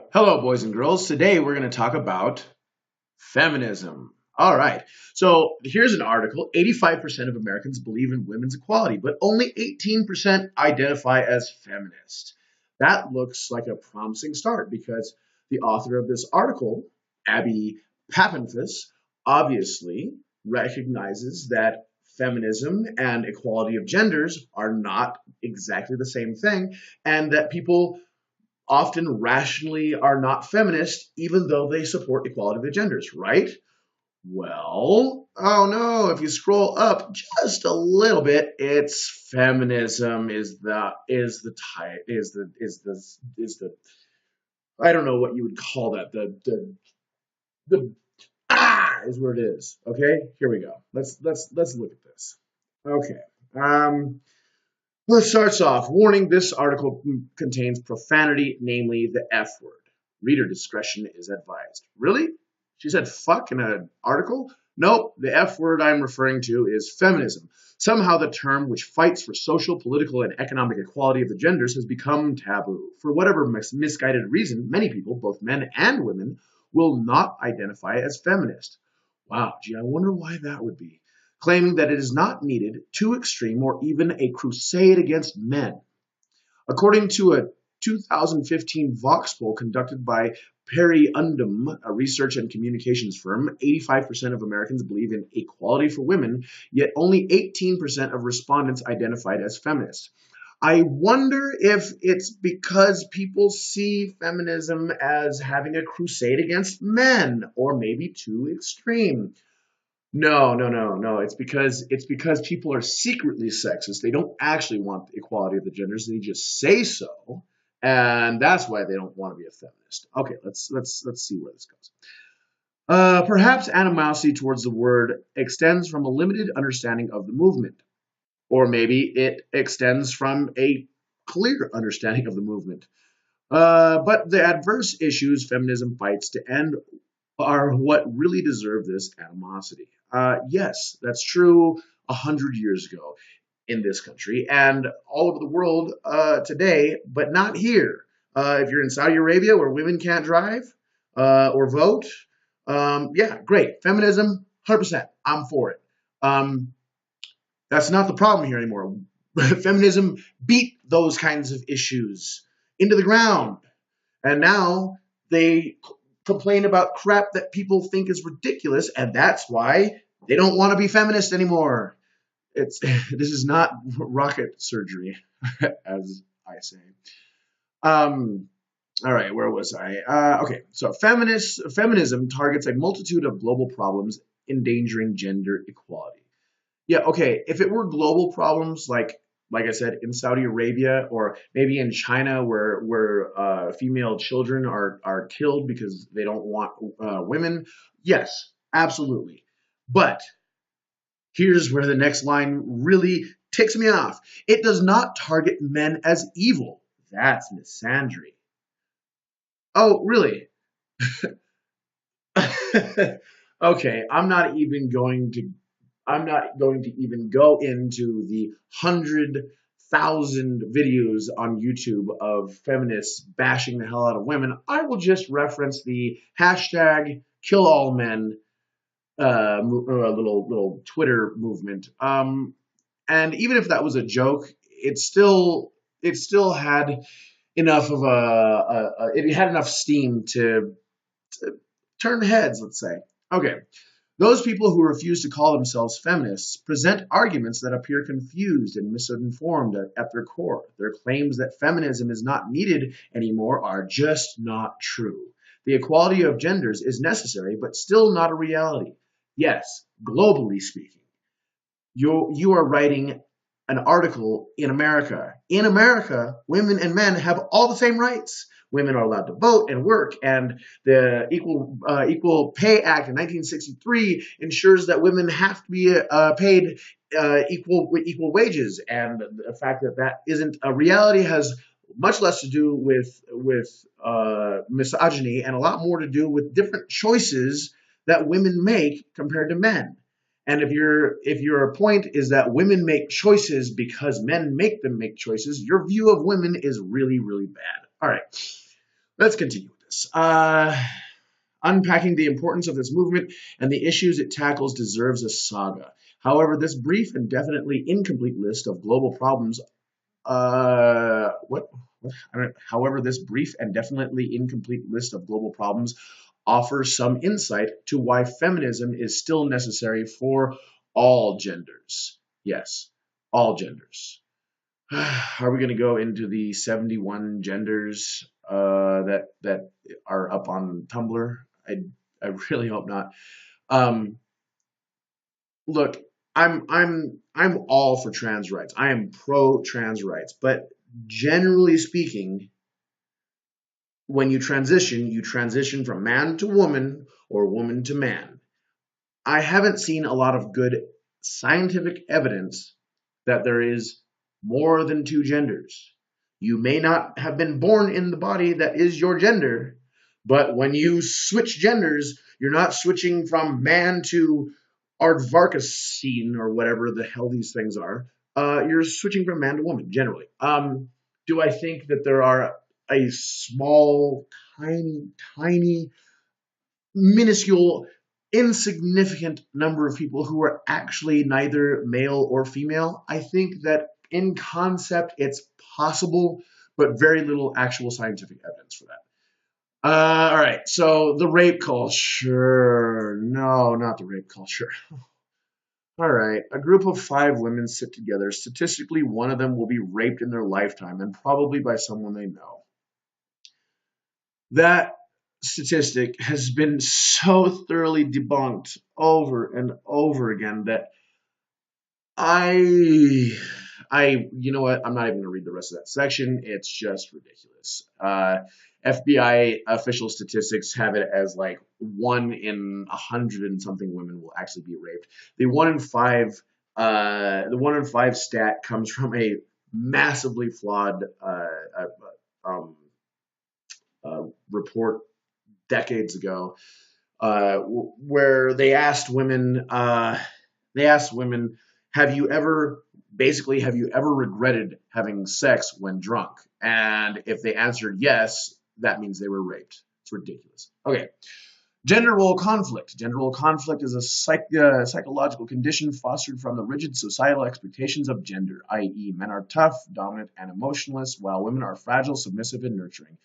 Hello, boys and girls. Today we're going to talk about feminism. All right. So here's an article. 85% of Americans believe in women's equality, but only 18% identify as feminist. That looks like a promising start because the author of this article, Abby Pappenfuss, obviously recognizes that feminism and equality of genders are not exactly the same thing, and that people often rationally are not feminist, even though they support equality of the genders, right? Well, oh no, if you scroll up just a little bit, it's feminism is the type is the I don't know what you would call that. The is where it is. Okay, here we go. Let's look at this. Okay. Um Let's start off. Warning, this article contains profanity, namely the F word. Reader discretion is advised. Really? She said fuck in an article? Nope, the F word I'm referring to is feminism. Somehow the term which fights for social, political, and economic equality of the genders has become taboo. For whatever misguided reason, many people, both men and women, will not identify as feminist. Wow, gee, I wonder why that would be, claiming that it is not needed, too extreme, or even a crusade against men. According to a 2015 Vox poll conducted by Perry Undum, a research and communications firm, 85% of Americans believe in equality for women, yet only 18% of respondents identified as feminists. I wonder if it's because people see feminism as having a crusade against men, or maybe too extreme. No, no, no, no. It's because people are secretly sexist. They don't actually want the equality of the genders. They just say so, and that's why they don't want to be a feminist. Okay, let's see where this goes. Perhaps animosity towards the word extends from a limited understanding of the movement, or maybe it extends from a clear understanding of the movement. But the adverse issues feminism fights to end are what really deserve this animosity. Yes, that's true 100 years ago in this country and all over the world today, but not here. If you're in Saudi Arabia where women can't drive or vote, yeah, great. Feminism, 100%. I'm for it. Um, that's not the problem here anymore. Feminism beat those kinds of issues into the ground. And now they complain about crap that people think is ridiculous, and that's why they don't want to be feminist anymore. It's this is not rocket surgery, as I say. Um, all right, where was I? Okay, so feminism targets a multitude of global problems endangering gender equality. Yeah, okay. If it were global problems like I said in Saudi Arabia or maybe in China where female children are killed because they don't want women, yes, absolutely. But here's where the next line really ticks me off. It does not target men as evil. That's misandry. Oh, really? Okay, I'm not going to even go into the 100,000 videos on YouTube of feminists bashing the hell out of women. I will just reference the hashtag kill all men little Twitter movement. And even if that was a joke, it still had enough of it had enough steam to turn heads, let's say. Okay. Those people who refuse to call themselves feminists present arguments that appear confused and misinformed at their core. Their claims that feminism is not needed anymore are just not true. The equality of genders is necessary, but still not a reality. Yes, globally speaking, you are writing an article in America. In America, women and men have all the same rights. Women are allowed to vote and work, and the Equal Pay Act in 1963 ensures that women have to be paid equal wages. And the fact that that isn't a reality has much less to do with misogyny and a lot more to do with different choices that women make compared to men. And if your point is that women make choices because men make them make choices, your view of women is really, really bad. All right, let's continue with this. Unpacking the importance of this movement and the issues it tackles deserves a saga. However, this brief and definitely incomplete list of global problems what? However, this brief and definitely incomplete list of global problems offers some insight to why feminism is still necessary for all genders. Yes, all genders. Are we going to go into the 71 genders that are up on Tumblr? I really hope not. Um, Look, I'm all for trans rights. I am pro trans rights, but generally speaking, when you transition from man to woman or woman to man. I haven't seen a lot of good scientific evidence that there is more than two genders. You may not have been born in the body that is your gender, but when you switch genders, you're not switching from man to Aardvarkascene or whatever the hell these things are. You're switching from man to woman, generally. Do I think that there are a small, tiny, minuscule, insignificant number of people who are actually neither male or female? I think that in concept it's possible, but very little actual scientific evidence for that. All right, so the rape culture. No, not the rape culture. All right, a group of 5 women sit together. Statistically, one of them will be raped in their lifetime, and probably by someone they know. That statistic has been so thoroughly debunked over and over again that I, you know what? I'm not even going to read the rest of that section. It's just ridiculous. FBI official statistics have it as like 1 in 100 and something women will actually be raped. The 1 in 5 stat comes from a massively flawed report decades ago, where they asked women, have you ever regretted having sex when drunk? And if they answered yes, that means they were raped. It's ridiculous. Okay. Gender role conflict. Gender role conflict is a psychological condition fostered from the rigid societal expectations of gender, i.e., men are tough, dominant, and emotionless, while women are fragile, submissive, and nurturing,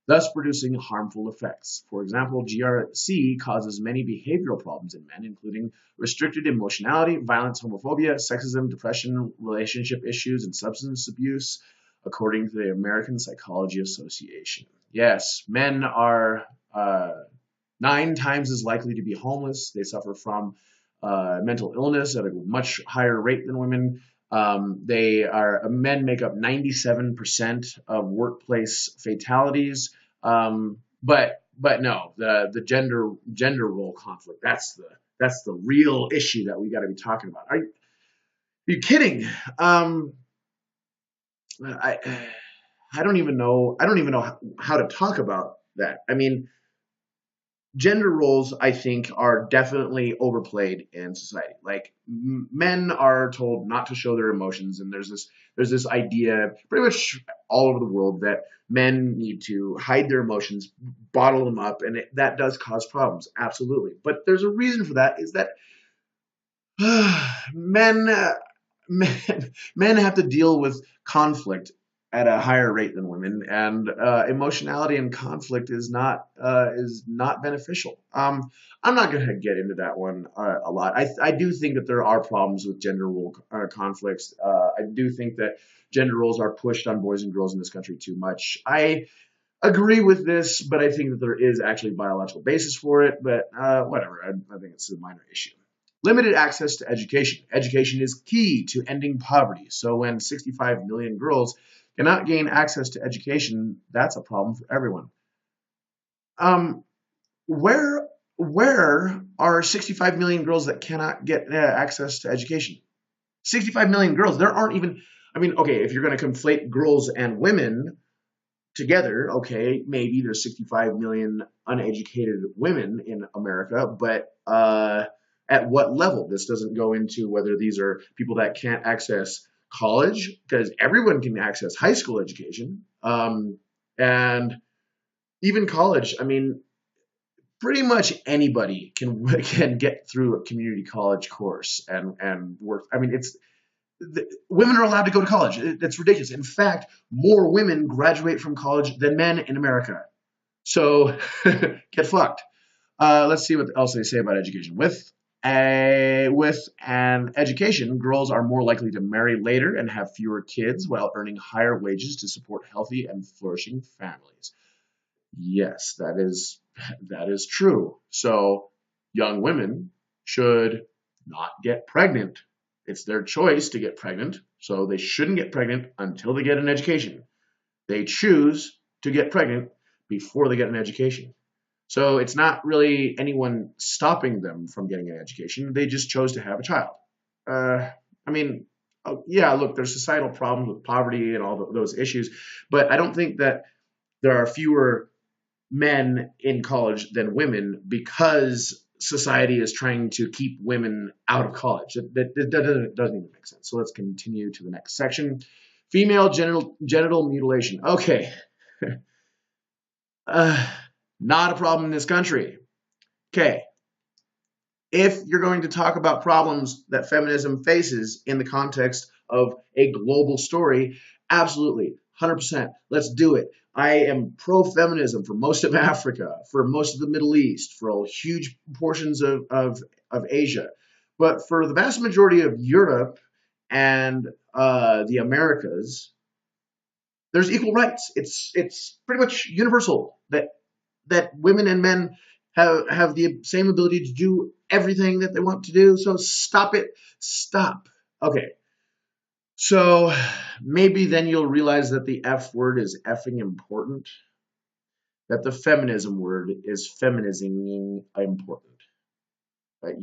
thus producing harmful effects. For example, GRC causes many behavioral problems in men, including restricted emotionality, violence, homophobia, sexism, depression, relationship issues, and substance abuse, according to the American Psychology Association. Yes, men are 9 times as likely to be homeless. They suffer from mental illness at a much higher rate than women. Men make up 97% of workplace fatalities. But no, the gender role conflict, that's the real issue that we got to be talking about. Are you kidding? I don't even know how to talk about that. I mean, gender roles, I think, are definitely overplayed in society. Like men are told not to show their emotions, and there's this idea pretty much all over the world that men need to hide their emotions, bottle them up, and that does cause problems. Absolutely, but there's a reason for that. Is that men, men have to deal with conflict at a higher rate than women, and emotionality and conflict is not beneficial. I'm not going to get into that one a lot. I do think that there are problems with gender role conflicts. I do think that gender roles are pushed on boys and girls in this country too much. I agree with this, but I think that there is actually a biological basis for it. But whatever, I think it's a minor issue. Limited access to education. Education is key to ending poverty. So when 65 million girls cannot gain access to education, that's a problem for everyone. Where are 65 million girls that cannot get access to education? 65 million girls. There aren't even. I mean, okay, if you're going to conflate girls and women together, okay, maybe there's 65 million uneducated women in America, but at what level? This doesn't go into whether these are people that can't access college, because everyone can access high school education. And even college. I mean, pretty much anybody can get through a community college course and work. I mean, women are allowed to go to college. That's ridiculous. In fact, more women graduate from college than men in America. So get fucked. Let's see what else they say about education. With an education, girls are more likely to marry later and have fewer kids while earning higher wages to support healthy and flourishing families. Yes, that is true. So young women should not get pregnant. It's their choice to get pregnant, so they shouldn't get pregnant until they get an education. They choose to get pregnant before they get an education. So it's not really anyone stopping them from getting an education. They just chose to have a child. I mean, yeah, look, there's societal problems with poverty and all those issues, but I don't think that there are fewer men in college than women because society is trying to keep women out of college. That doesn't even make sense. So let's continue to the next section. Female genital mutilation. Okay. uh, Not a problem in this country. Okay. If you're going to talk about problems that feminism faces in the context of a global story, absolutely, 100%. Let's do it. I am pro-feminism for most of Africa, for most of the Middle East, for all huge portions of Asia. But for the vast majority of Europe and the Americas, there's equal rights. It's pretty much universal that women and men have the same ability to do everything that they want to do. So stop it. Stop. Okay. So maybe then you'll realize that the F word is effing important, that the feminism word is feminizing important. That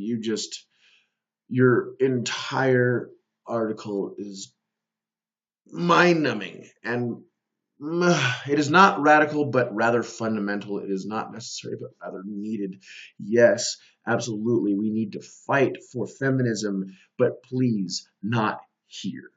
your entire article is mind numbing and it is not radical, but rather fundamental. It is not necessary, but rather needed. Yes, absolutely. We need to fight for feminism, but please not here.